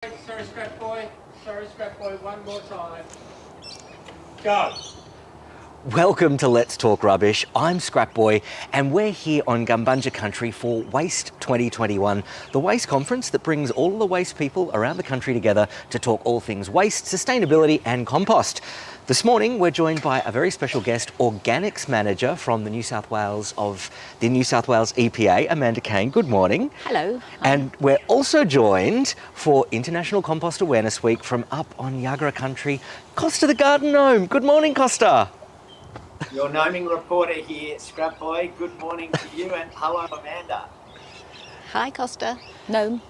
Sorry, scrap boy. Sorry, scrap boy. One more time. Go. Welcome to Let's Talk Rubbish. I'm Scrap Boy and we're here on Gumbunja country for Waste 2021, the waste conference that brings all the waste people around the country together to talk all things waste, sustainability and compost. This morning we're joined by a very special guest, Organics Manager from the New South Wales EPA, Amanda Kane. Good morning. Hello. Hi. And we're also joined for International Compost Awareness Week from up on Yagara country, Costa the Garden Gnome. Good morning, Costa. Your gnoming reporter here, Scrap Boy. Good morning to you and hello, Amanda. Hi, Costa. Gnome.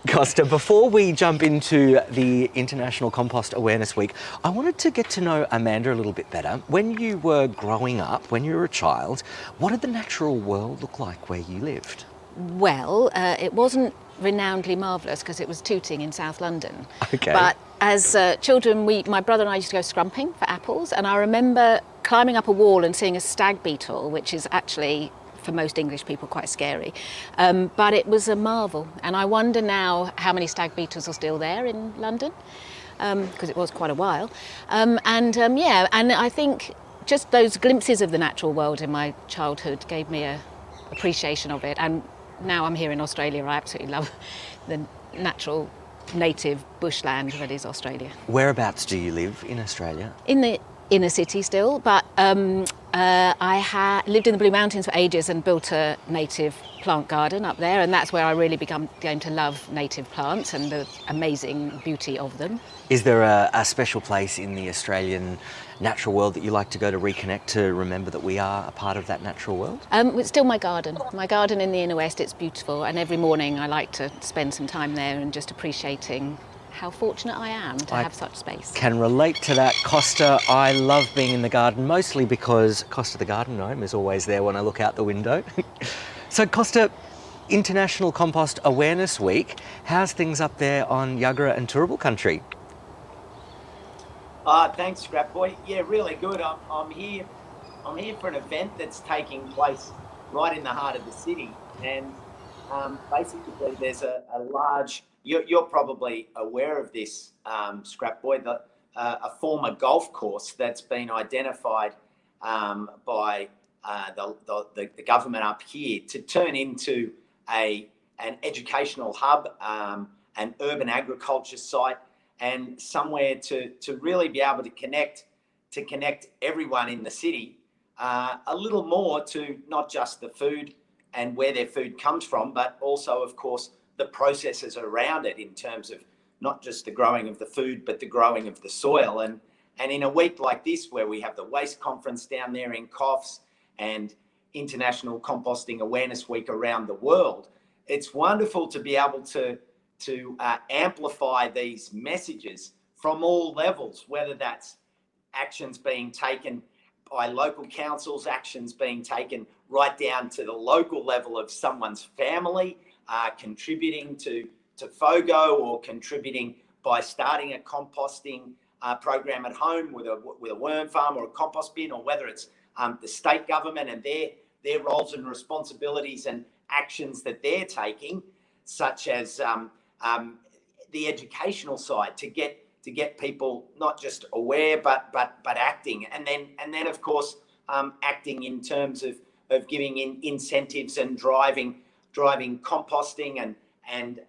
Costa, before we jump into the International Compost Awareness Week, I wanted to get to know Amanda a little bit better. When you were growing up, when you were a child, what did the natural world look like where you lived? Well, it wasn't renownedly marvellous because it was Tooting in South London. Okay. But as children, my brother and I used to go scrumping for apples, and I remember climbing up a wall and seeing a stag beetle, which is actually, for most English people, quite scary. But it was a marvel, and I wonder now how many stag beetles are still there in London, because it was quite a while. And I think just those glimpses of the natural world in my childhood gave me a appreciation of it. And now I'm here in Australia, I absolutely love the natural native bushland that is Australia. Whereabouts do you live in Australia? In the inner city still, but I lived in the Blue Mountains for ages and built a native plant garden up there, and that's where I really began to love native plants and the amazing beauty of them. Is there a special place in the Australian natural world that you like to go to reconnect, to remember that we are a part of that natural world? It's still my garden in the inner west. It's beautiful, and every morning I like to spend some time there and just appreciating how fortunate I am to have such space. Can relate to that, Costa. I love being in the garden, mostly because Costa the Garden Gnome is always there when I look out the window. So Costa, International Compost Awareness Week, how's things up there on Yagara and Turrbal country? Thanks, Scrap Boy. Yeah, really good. I'm here for an event that's taking place right in the heart of the city, and basically there's a large. You're probably aware of this, Scrap Boy. A former golf course that's been identified by the government up here to turn into an educational hub, an urban agriculture site, and somewhere to really be able to connect everyone in the city a little more to not just the food and where their food comes from, but also, of course, the processes around it in terms of not just the growing of the food, but the growing of the soil. And in a week like this, where we have the Waste Conference down there in Coffs and International Composting Awareness Week around the world, it's wonderful to be able to amplify these messages from all levels, whether that's actions being taken by local councils, actions being taken right down to the local level of someone's family, contributing to FOGO, or contributing by starting a composting program at home with a worm farm or a compost bin, or whether it's the state government and their roles and responsibilities and actions that they're taking, such as the educational side to get people not just aware but acting, and then of course acting in terms of giving incentives and driving composting and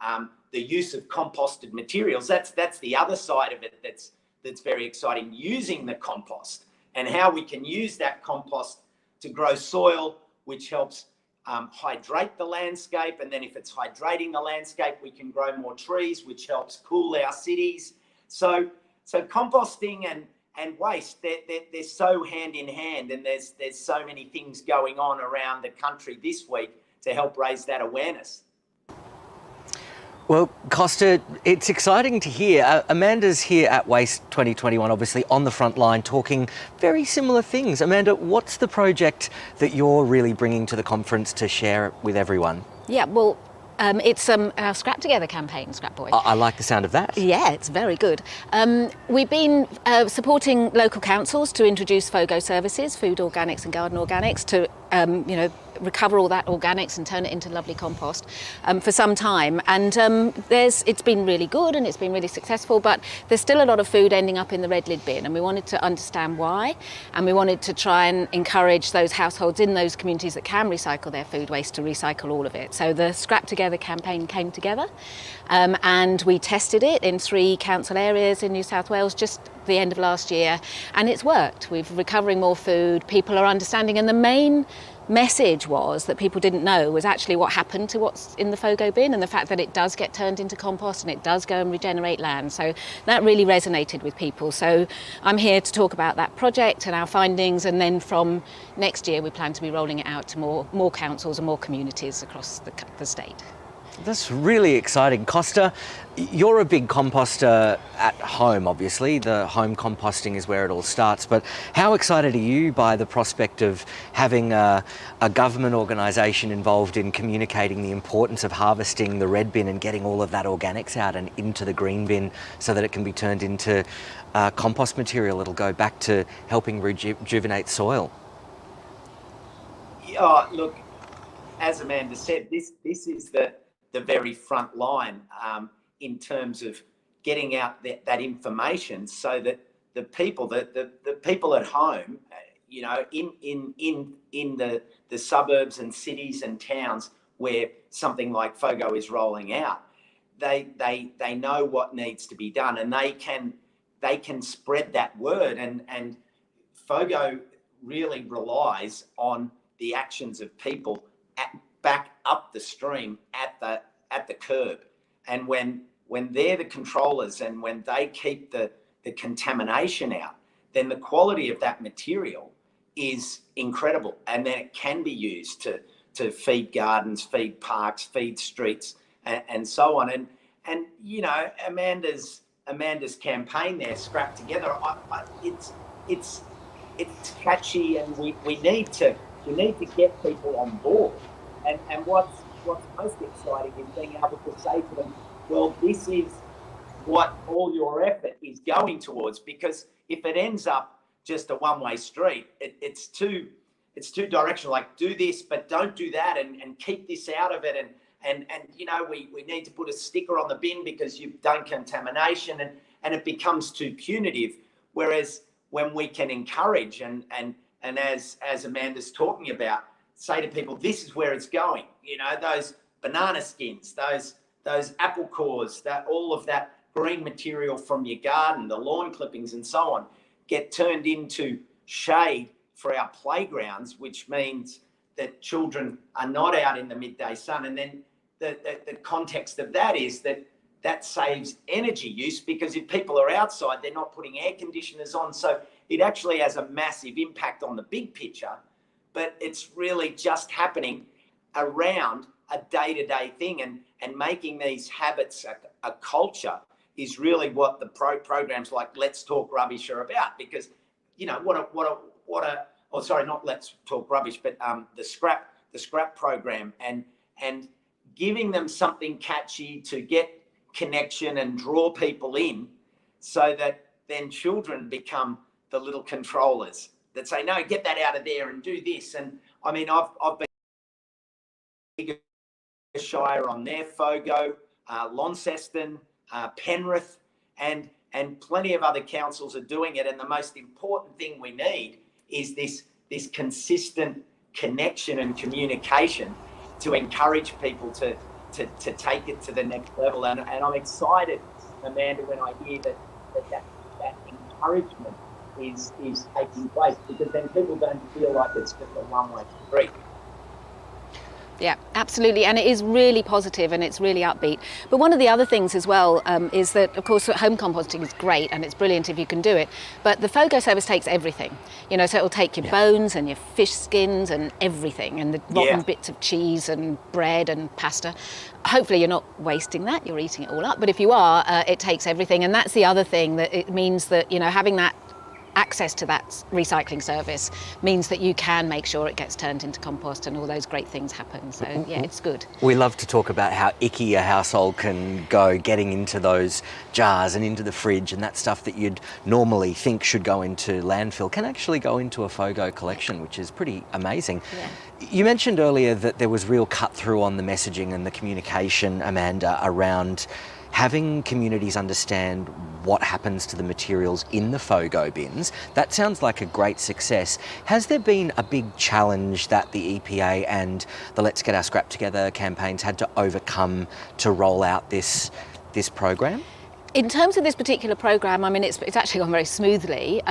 the use of composted materials. That's the other side of it that's very exciting, using the compost and how we can use that compost to grow soil, which helps hydrate the landscape, and then if it's hydrating the landscape, we can grow more trees, which helps cool our cities. So composting and waste, they're so hand in hand, and there's so many things going on around the country this week to help raise that awareness. Well, Costa, it's exciting to hear. Amanda's here at Waste 2021, obviously on the front line, talking very similar things. Amanda, what's the project that you're really bringing to the conference to share with everyone? Yeah, well, it's our Scrap Together campaign, Scrap Boy. I like the sound of that. Yeah, it's very good. We've been supporting local councils to introduce FOGO services, food organics and garden organics, to recover all that organics and turn it into lovely compost for some time. And it's been really good and it's been really successful, but there's still a lot of food ending up in the red lid bin, and we wanted to understand why, and we wanted to try and encourage those households in those communities that can recycle their food waste to recycle all of it. So the Scrap Together campaign came together, and we tested it in 3 council areas in New South Wales just the end of last year, and it's worked. We're recovering more food, people are understanding, and the main message was that people didn't know was actually what happened to what's in the FOGO bin, and the fact that it does get turned into compost and it does go and regenerate land. So that really resonated with people. So I'm here to talk about that project and our findings, and then from next year we plan to be rolling it out to more councils and more communities across the state. That's really exciting. Costa, you're a big composter at home, obviously. The home composting is where it all starts. But how excited are you by the prospect of having a government organisation involved in communicating the importance of harvesting the red bin and getting all of that organics out and into the green bin so that it can be turned into compost material? It'll go back to helping rejuvenate soil. Oh, look, as Amanda said, this is the very front line in terms of getting out that information, so that the people at home, you know, in the suburbs and cities and towns where something like FOGO is rolling out, they know what needs to be done, and they can spread that word. And FOGO really relies on the actions of people back up the stream at the curb, and when they're the controllers and when they keep the contamination out, then the quality of that material is incredible, and then it can be used to feed gardens, feed parks, feed streets, and so on. And you know, Amanda's campaign there, Scrap Together, it's catchy, and we need to get people on board. And what's most exciting is being able to say to them, well, this is what all your effort is going towards. Because if it ends up just a one-way street, it's too directional. Like, do this, but don't do that, and keep this out of it. And you know, we need to put a sticker on the bin because you've done contamination, and it becomes too punitive. Whereas when we can encourage and as Amanda's talking about, say to people, this is where it's going. You know, those banana skins, those apple cores, that all of that green material from your garden, the lawn clippings and so on, get turned into shade for our playgrounds, which means that children are not out in the midday sun. And then the context of that is that saves energy use, because if people are outside, they're not putting air conditioners on. So it actually has a massive impact on the big picture, but it's really just happening around a day-to-day thing, and making these habits a culture is really what the programs like Let's Talk Rubbish are about. Because, you know, not Let's Talk Rubbish, but the scrap program, and giving them something catchy to get connection and draw people in, so that then children become the little controllers that say, no, get that out of there and do this. And I mean, I've been Shire on their FOGO, Launceston, Penrith, and plenty of other councils are doing it. And the most important thing we need is this consistent connection and communication to encourage people to take it to the next level. And I'm excited, Amanda, when I hear that encouragement is taking place, because then people don't feel like it's just a one-way street. Yeah, absolutely, and it is really positive and it's really upbeat. But one of the other things as well is that, of course, home composting is great and it's brilliant if you can do it, but the FOGO service takes everything. You know, so it'll take your bones and your fish skins and everything, and the rotten bits of cheese and bread and pasta. Hopefully you're not wasting that, you're eating it all up, but if you are, it takes everything. And that's the other thing, that it means that, you know, having that access to that recycling service means that you can make sure it gets turned into compost and all those great things happen. So yeah, it's good. We love to talk about how icky a household can go getting into those jars and into the fridge, and that stuff that you'd normally think should go into landfill can actually go into a FOGO collection, which is pretty amazing. Yeah. You mentioned earlier that there was real cut through on the messaging and the communication, Amanda, around having communities understand what happens to the materials in the FOGO bins. That sounds like a great success. Has there been a big challenge that the EPA and the Let's Get Our Scrap Together campaigns had to overcome to roll out this program? In terms of this particular program, I mean, it's actually gone very smoothly.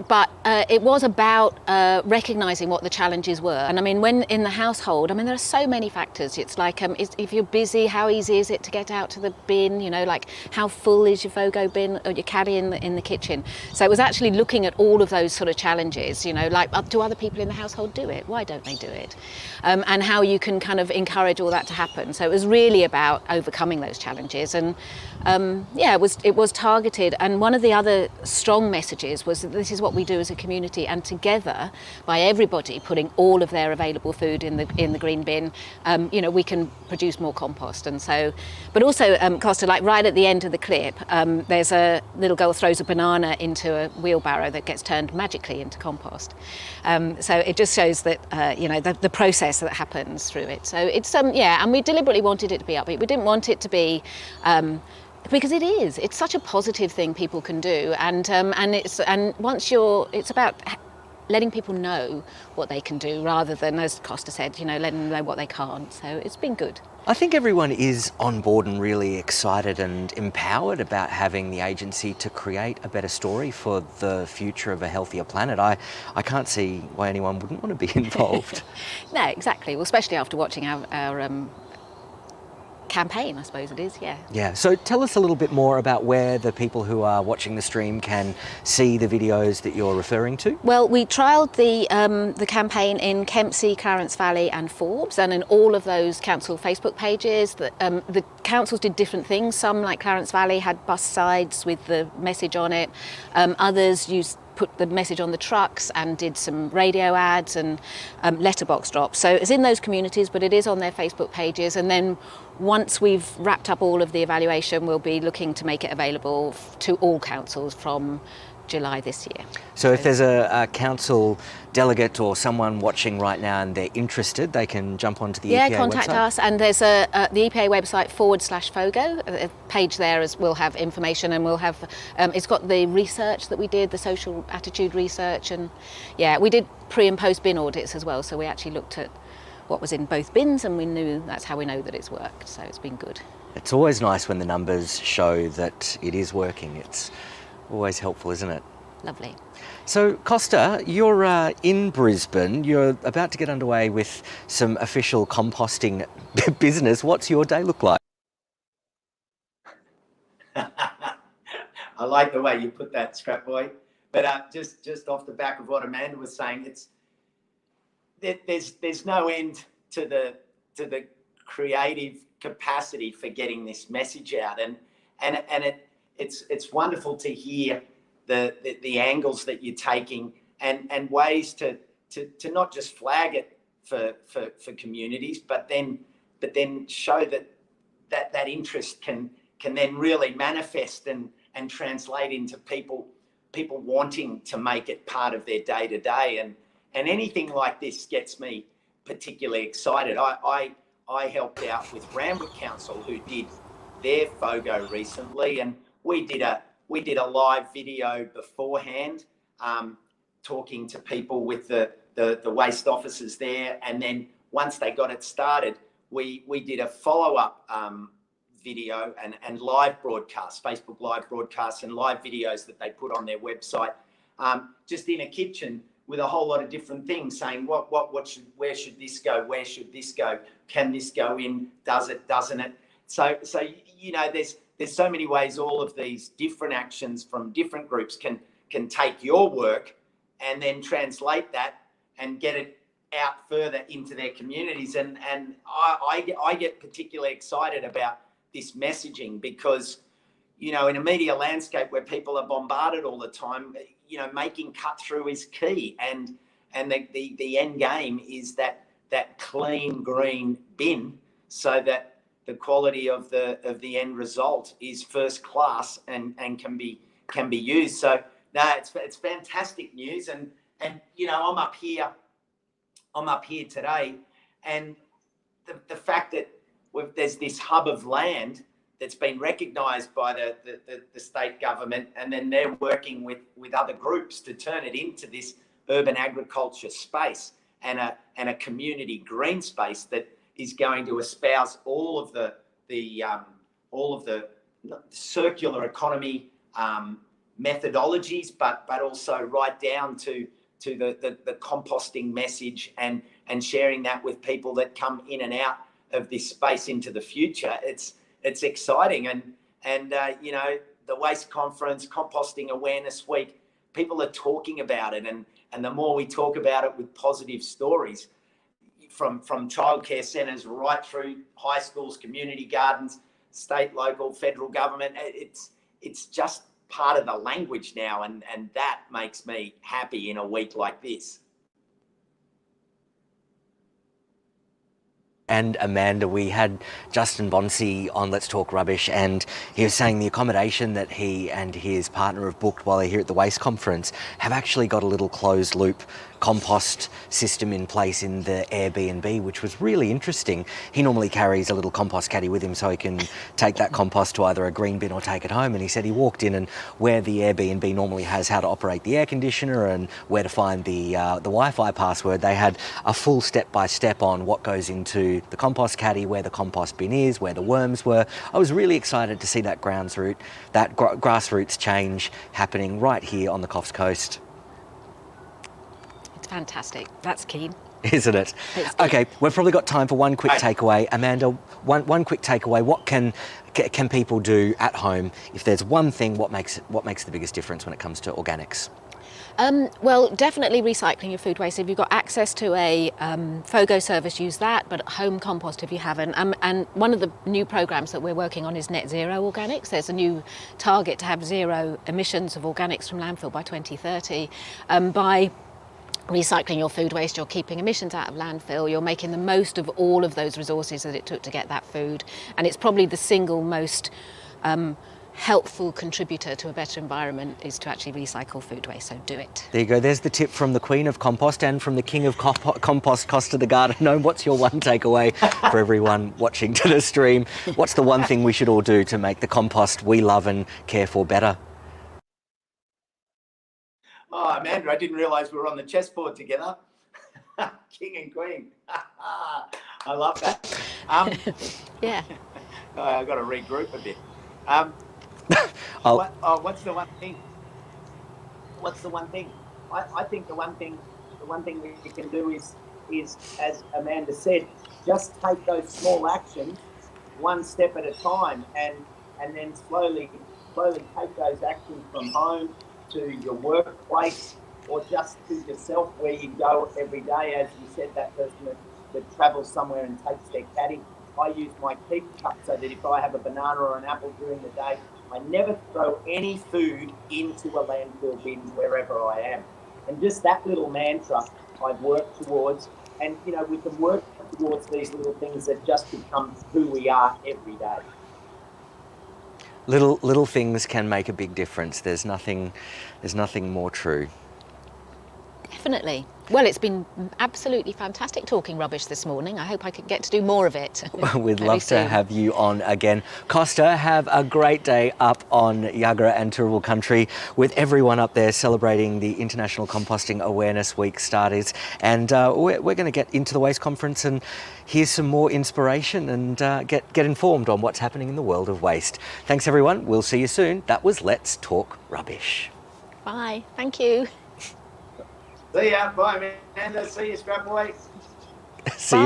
But it was about recognising what the challenges were. And I mean, when in the household, I mean, there are so many factors. It's like, if you're busy, how easy is it to get out to the bin? You know, like how full is your FOGO bin or your caddy in the kitchen? So it was actually looking at all of those sort of challenges, you know, like, do other people in the household do it? Why don't they do it? And how you can kind of encourage all that to happen. So it was really about overcoming those challenges. And yeah, it was targeted. And one of the other strong messages was that this is what we do as a community, and together, by everybody putting all of their available food in the green bin, you know, we can produce more compost. And so, but also, Costa, like right at the end of the clip, there's a little girl throws a banana into a wheelbarrow that gets turned magically into compost. So it just shows that you know, the process that happens through it. So it's yeah, and we deliberately wanted it to be upbeat. We didn't want it to be because it's such a positive thing people can do, and once it's about letting people know what they can do rather than, as Costa said, you know, letting them know what they can't. So it's been good. I think everyone is on board and really excited and empowered about having the agency to create a better story for the future of a healthier planet. I can't see why anyone wouldn't want to be involved. No, exactly. Well, especially after watching our campaign, I suppose it is, yeah. Yeah, so tell us a little bit more about where the people who are watching the stream can see the videos that you're referring to. Well, we trialled the campaign in Kempsey, Clarence Valley and Forbes, and in all of those council Facebook pages. The councils did different things. Some, like Clarence Valley, had bus sides with the message on it. Others put the message on the trucks and did some radio ads and letterbox drops. So it's in those communities, but it is on their Facebook pages. And then once we've wrapped up all of the evaluation, we'll be looking to make it available to all councils from July this year. So if there's a council delegate or someone watching right now and they're interested, they can jump onto the EPA website? Yeah, contact us, and there's the EPA website /FOGO, a page there as we'll have information, and we'll have, it's got the research that we did, the social attitude research, and yeah, we did pre and post bin audits as well, so we actually looked at what was in both bins, and that's how we know that it's worked, so it's been good. It's always nice when the numbers show that it is working. It's always helpful, isn't it? Lovely. So Costa, you're in Brisbane. You're about to get underway with some official composting business. What's your day look like? I like the way you put that, Scrap Boy. But just off the back of what Amanda was saying, there's no end to the creative capacity for getting this message out, and it's wonderful to hear the angles that you're taking and ways to not just flag it for communities, but then show that interest can then really manifest and translate into people wanting to make it part of their day to day. And anything like this gets me particularly excited. I helped out with Randwick Council, who did their FOGO recently, and we did a live video beforehand, talking to people with the waste officers there, and then once they got it started, we did a follow-up video and live broadcasts, Facebook live broadcasts and live videos that they put on their website, just in a kitchen with a whole lot of different things, saying where should this go, where should this go, can this go in, does it, doesn't it? So you know, there's so many ways all of these different actions from different groups can take your work and then translate that and get it out further into their communities. And I get particularly excited about this messaging because, in a media landscape where people are bombarded all the time, making cut through is key. And the end game is that clean green bin, so that the quality of the end result is first class and can be used. So no, it's fantastic news. And I'm up here today, and the fact that there's this hub of land that's been recognised by the state government, and then they're working with other groups to turn it into this urban agriculture space and a community green space that is going to espouse all of the circular economy methodologies, but also right down to the composting message and sharing that with people that come in and out of this space into the future. It's exciting, and the Waste Conference, Composting Awareness Week, people are talking about it, and the more we talk about it with positive stories, from childcare centres right through high schools, community gardens, state, local, federal government, it's just part of the language now, and that makes me happy in a week like this. And Amanda, we had Justin Bonsey on Let's Talk Rubbish, and he was saying the accommodation that he and his partner have booked while they're here at the Waste Conference have actually got a little closed loop compost system in place in the Airbnb, which was really interesting. He normally carries a little compost caddy with him so he can take that compost to either a green bin or take it home. And he said he walked in, and where the Airbnb normally has how to operate the air conditioner and where to find the Wi-Fi password, they had a full step-by-step on what goes into the compost caddy, where the compost bin is, where the worms were. I was really excited to see that grassroots change happening right here on the Coffs Coast. It's fantastic. That's keen. Isn't it? Okay, we've probably got time for one quick takeaway. Amanda, one quick takeaway. What can people do at home if there's one thing? What makes the biggest difference when it comes to organics? Well, definitely recycling your food waste. If you've got access to a FOGO service, use that, but home compost if you haven't. And one of the new programs that we're working on is net zero organics. There's a new target to have zero emissions of organics from landfill by 2030. By recycling your food waste, you're keeping emissions out of landfill, you're making the most of all of those resources that it took to get that food, and it's probably the single most helpful contributor to a better environment is to actually recycle food waste, so do it. There you go, there's the tip from the Queen of Compost and from the King of Compost, Costa the Garden. What's your one takeaway for everyone watching to the stream? What's the one thing we should all do to make the compost we love and care for better? Oh, Amanda, I didn't realise we were on the chessboard together. King and Queen. I love that. Yeah. I've got to regroup a bit. What's the one thing? What's the one thing? I think the one thing we can do is, as Amanda said, just take those small actions one step at a time, and then slowly take those actions from home to your workplace, or just to yourself where you go every day. As you said, that person that travels somewhere and takes their caddy. I use my keep cup so that if I have a banana or an apple during the day, I never throw any food into a landfill bin wherever I am. And just that little mantra I've worked towards, and we can work towards these little things that just become who we are every day. Little things can make a big difference. There's nothing more true. Definitely. Well, it's been absolutely fantastic talking rubbish this morning. I hope I can get to do more of it. We'd love to have you on again. Costa, have a great day up on Yagara and Turrbal country with everyone up there celebrating the International Composting Awareness Week starters. And we're going to get into the Waste Conference and hear some more inspiration and get informed on what's happening in the world of waste. Thanks, everyone. We'll see you soon. That was Let's Talk Rubbish. Bye. Thank you. See ya. Bye, Amanda. See you, Scrap Boy. See you.